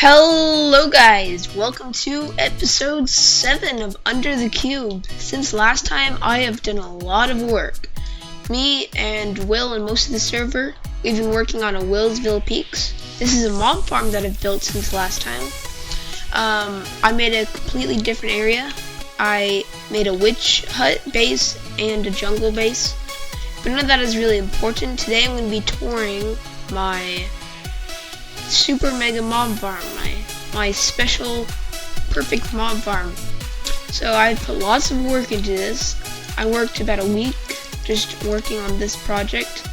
Hello guys, welcome to episode 7 of Under the Cube. Since last time I have done a lot of work. Me and Will and most of the server, we've been working on a Willsville Peaks. This is a mob farm that I've built since last time. I made a completely different area. I made a witch hut base and a jungle base. But none of that is really important. Today I'm going to be touring my super mega mob farm, my special perfect mob farm. So I put lots of work into this. I worked about a week just working on this project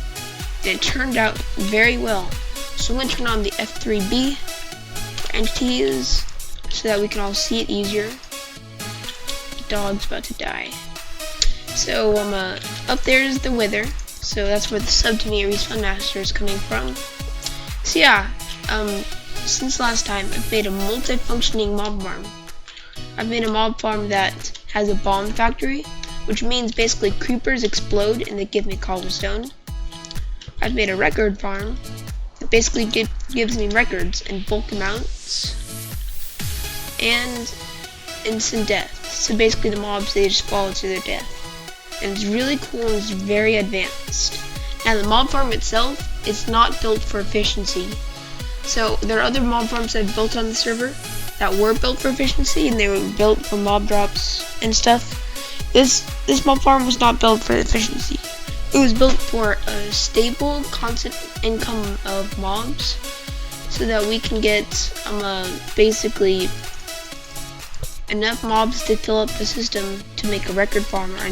and it turned out very well. So I'm going to turn on the F3B for entities so that we can all see it easier. The dog's about to die. So up there is the wither, so that's where the sub to me Respawn Master is coming from. So yeah, since last time, I've made a multi-functioning mob farm. I've made a mob farm that has a bomb factory, which means basically creepers explode and they give me cobblestone. I've made a record farm that basically gives me records in bulk amounts and instant death. So basically the mobs, they just fall to their death. And it's really cool and it's very advanced. Now the mob farm itself, it's not built for efficiency. So there are other mob farms I've built on the server that were built for efficiency and they were built for mob drops and stuff. This mob farm was not built for efficiency. It was built for a stable, constant income of mobs so that we can get basically enough mobs to fill up the system to make a record farm or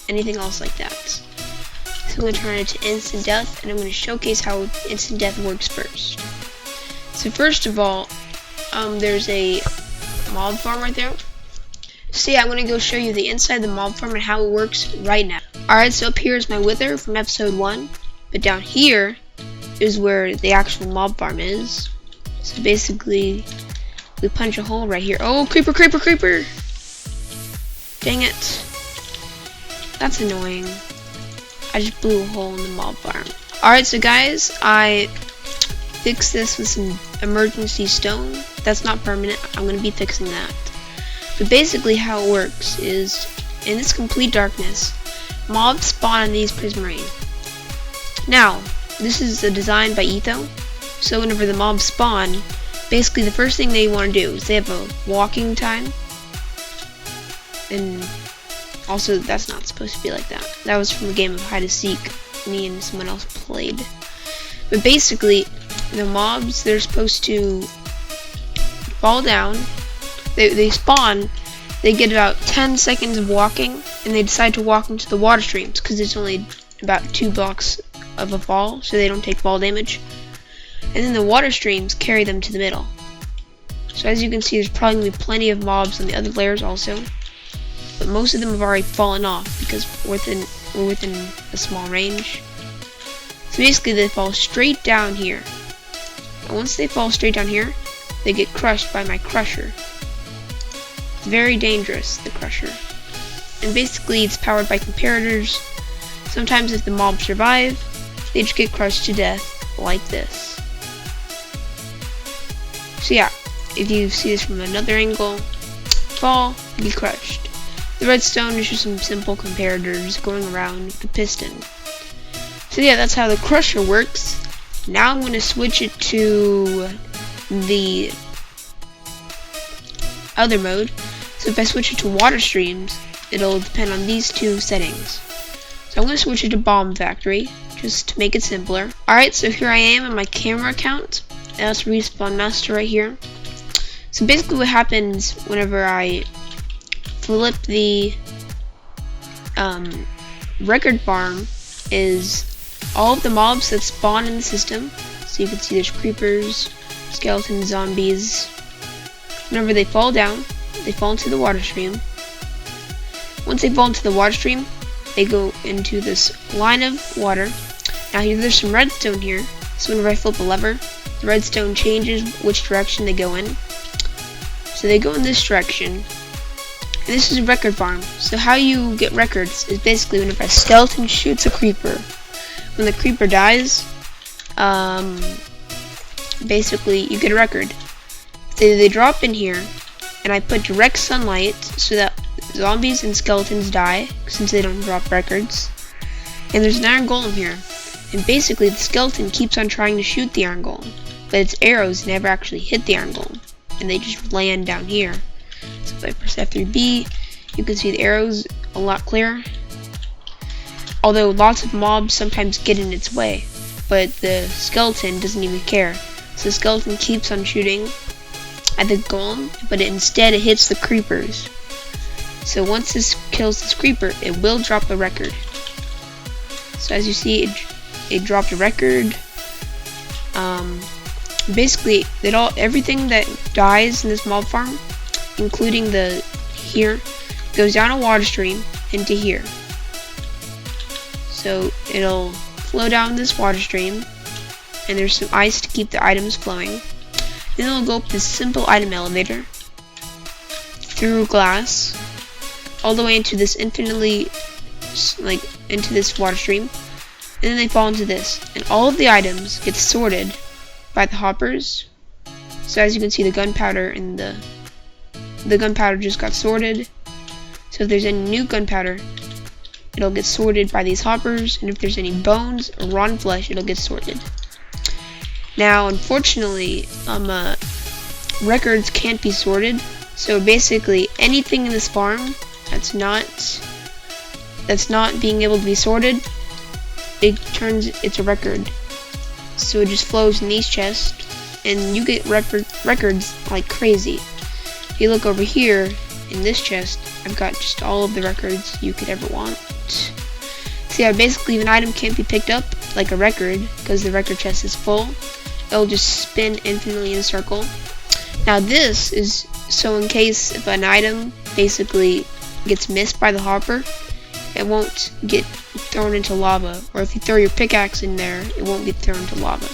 anything else like that. So I'm going to turn it to instant death and I'm going to showcase how instant death works first. So first of all, there's a mob farm right there. So yeah, I'm going to go show you the inside of the mob farm and how it works right now. Alright, so up here is my wither from episode 1. But down here is where the actual mob farm is. So basically, we punch a hole right here. Oh, creeper, creeper, creeper! Dang it. That's annoying. I just blew a hole in the mob farm. Alright, so guys, I fixed this with some emergency stone. That's not permanent. I'm going to be fixing that. But basically how it works is, in this complete darkness, mobs spawn in these prismarine. Now, this is a design by Etho. So whenever the mobs spawn, basically the first thing they want to do is they have a walking time. And also, that's not supposed to be like that. That was from a game of hide and seek me and someone else played. But basically, the mobs, they're supposed to fall down. They spawn, they get about 10 seconds of walking, and they decide to walk into the water streams because it's only about 2 blocks of a fall, so they don't take fall damage. And then the water streams carry them to the middle. So as you can see, there's probably going to be plenty of mobs on the other layers also. But most of them have already fallen off because we're within a small range. So basically they fall straight down here. And once they fall straight down here, they get crushed by my crusher. It's very dangerous, the crusher. And basically it's powered by comparators. Sometimes if the mobs survive, they just get crushed to death like this. So yeah, if you see this from another angle, fall, be crushed. The redstone is just some simple comparators going around with the piston. So yeah, that's how the crusher works. Now I'm going to switch it to the other mode. So if I switch it to water streams, it'll depend on these two settings. So I'm going to switch it to bomb factory, just to make it simpler. Alright, so here I am on my camera account. That's Respawn Master right here. So basically what happens whenever I flip the record farm is all of the mobs that spawn in the system. So you can see there's creepers, skeletons, zombies. Whenever they fall down, they fall into the water stream. Once they fall into the water stream, they go into this line of water. Now here there's some redstone here. So whenever I flip a lever, the redstone changes which direction they go in. So they go in this direction. And this is a record farm. So how you get records is basically whenever a skeleton shoots a creeper. When the creeper dies, basically you get a record. They drop in here, and I put direct sunlight so that zombies and skeletons die, since they don't drop records. And there's an iron golem here, and basically the skeleton keeps on trying to shoot the iron golem, but its arrows never actually hit the iron golem, and they just land down here. So if I press F3B, you can see the arrows a lot clearer. Although lots of mobs sometimes get in its way, but the skeleton doesn't even care. So the skeleton keeps on shooting at the golem, but instead it hits the creepers. So once this kills this creeper, it will drop a record. So as you see, it dropped a record. Basically, everything that dies in this mob farm, including the here, goes down a water stream into here. So it'll flow down this water stream, and there's some ice to keep the items flowing. Then it'll go up this simple item elevator through glass all the way into this infinitely, into this water stream, and then they fall into this, and all of the items get sorted by the hoppers. So as you can see, the gunpowder and the gunpowder just got sorted. So if there's any new gunpowder, it'll get sorted by these hoppers, and if there's any bones or rotten flesh, it'll get sorted. Now, unfortunately, records can't be sorted, so basically anything in this farm that's not being able to be sorted, it's a record. So it just flows in these chests, and you get records like crazy. If you look over here in this chest, I've got just all of the records you could ever want. So yeah, basically if an item can't be picked up, like a record, because the record chest is full, it'll just spin infinitely in a circle. Now this is so in case if an item basically gets missed by the hopper, it won't get thrown into lava, or if you throw your pickaxe in there, it won't get thrown into lava.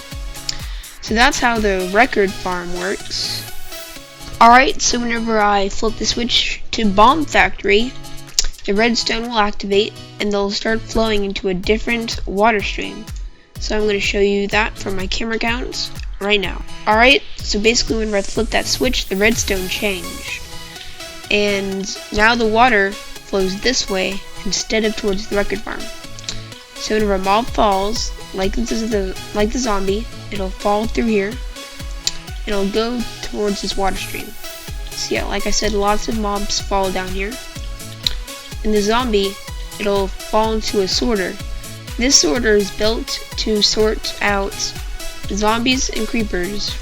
So that's how the record farm works. Alright, so whenever I flip the switch to bomb factory, the redstone will activate and they'll start flowing into a different water stream. So I'm going to show you that from my camera counts right now. Alright, so basically whenever I flip that switch, the redstone changed. And now the water flows this way instead of towards the record farm. So whenever a mob falls, like the zombie, it'll fall through here. It'll go towards this water stream. So yeah, like I said, lots of mobs fall down here. And the zombie, it'll fall into a sorter. This sorter is built to sort out zombies and creepers.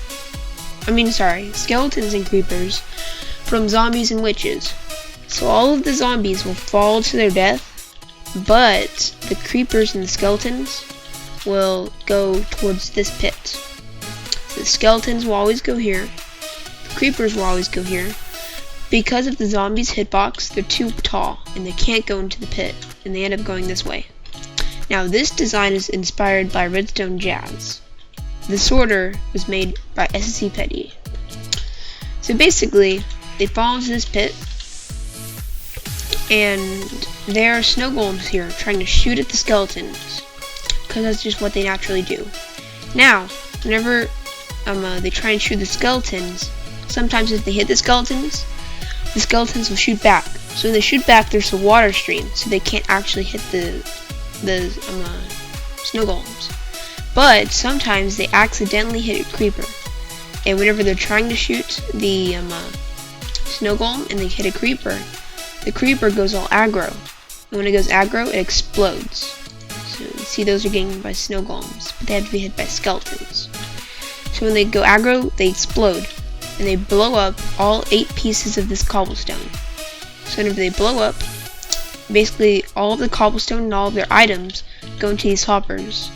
Skeletons and creepers from zombies and witches. So all of the zombies will fall to their death, but the creepers and the skeletons will go towards this pit. The skeletons will always go here. The creepers will always go here. Because of the zombies' hitbox, they're too tall and they can't go into the pit, and they end up going this way. Now this design is inspired by Redstone Jazz. The sorter was made by S2E7. So basically, they fall into this pit, and there are snow golems here trying to shoot at the skeletons, because that's just what they naturally do. Now, whenever they try and shoot the skeletons, sometimes if they hit the skeletons will shoot back. So when they shoot back, there's a water stream, so they can't actually hit the snow golems. But sometimes they accidentally hit a creeper, and whenever they're trying to shoot the snow golem and they hit a creeper, the creeper goes all aggro, and when it goes aggro, it explodes. So you see those are getting hit by snow golems, but they have to be hit by skeletons. So when they go aggro, they explode, and they blow up all 8 pieces of this cobblestone. So whenever they blow up, basically all of the cobblestone and all of their items go into these hoppers.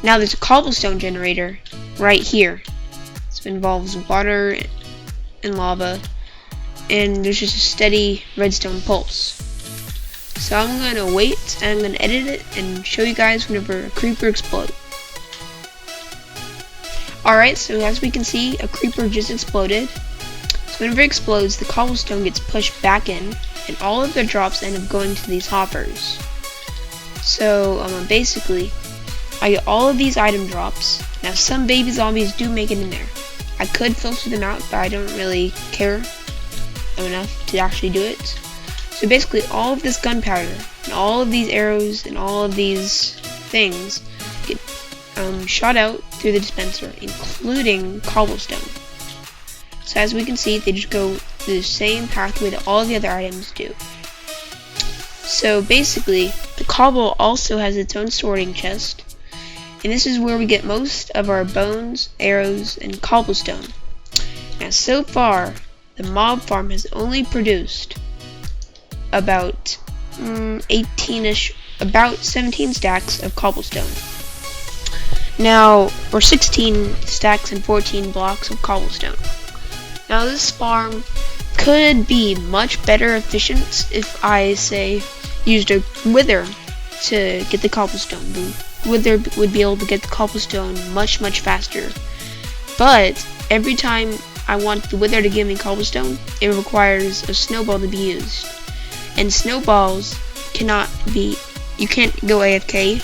Now there's a cobblestone generator right here. So it involves water and lava, and there's just a steady redstone pulse. So I'm going to wait, and I'm going to edit it and show you guys whenever a creeper explodes. Alright, so as we can see, a creeper just exploded. So whenever it explodes, the cobblestone gets pushed back in, and all of the drops end up going to these hoppers. So basically, I get all of these item drops. Now some baby zombies do make it in there, I could filter them out, but I don't really care enough to actually do it. So basically all of this gunpowder and all of these arrows and all of these things get shot out through the dispenser, including cobblestone. So as we can see, they just go the same pathway that all the other items do. So basically, the cobble also has its own sorting chest, and this is where we get most of our bones, arrows, and cobblestone. Now so far, the mob farm has only produced about 18ish, about 17 stacks of cobblestone. Now, or 16 stacks and 14 blocks of cobblestone. Now this farm could be much better efficient if I say used a wither to get the cobblestone. The wither would be able to get the cobblestone much faster. But every time I want the wither to give me cobblestone, it requires a snowball to be used. And snowballs cannot be, you can't go AFK.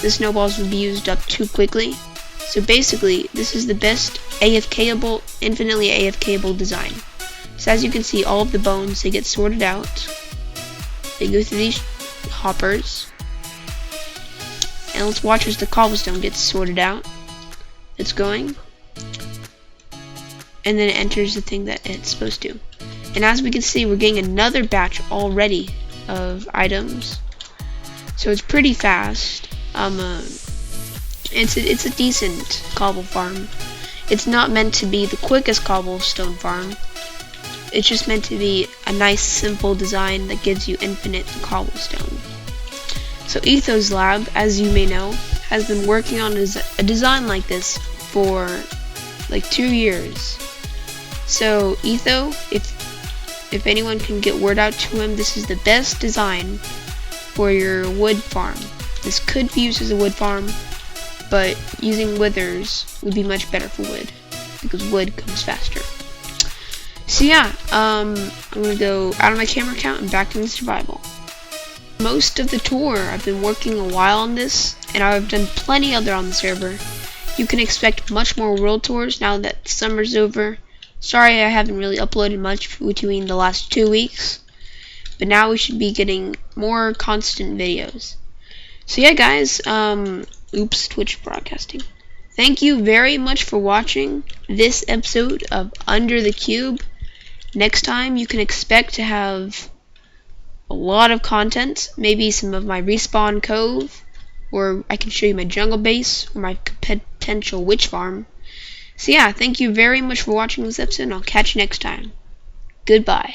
The snowballs would be used up too quickly. So basically, this is the best AFKable, infinitely AFKable design. So as you can see, all of the bones, they get sorted out. They go through these hoppers. And let's watch as the cobblestone gets sorted out. It's going. And then it enters the thing that it's supposed to. And as we can see, we're getting another batch already of items. So it's pretty fast. It's a decent cobble farm. It's not meant to be the quickest cobblestone farm. It's just meant to be a nice simple design that gives you infinite cobblestone. So Etho's lab, as you may know, has been working on a design like this for like 2 years. So Etho, if anyone can get word out to him, this is the best design for your wood farm. This could be used as a wood farm, but using withers would be much better for wood, because wood comes faster. So yeah, I'm gonna go out of my camera count and back into survival. Most of the tour, I've been working a while on this, and I've done plenty other on the server. You can expect much more world tours now that summer's over. Sorry I haven't really uploaded much between the last 2 weeks, but now we should be getting more constant videos. So yeah guys, oops, Twitch broadcasting. Thank you very much for watching this episode of Under the Cube. Next time you can expect to have a lot of content, maybe some of my respawn cove, or I can show you my jungle base, or my potential witch farm. So yeah, thank you very much for watching this episode, and I'll catch you next time. Goodbye.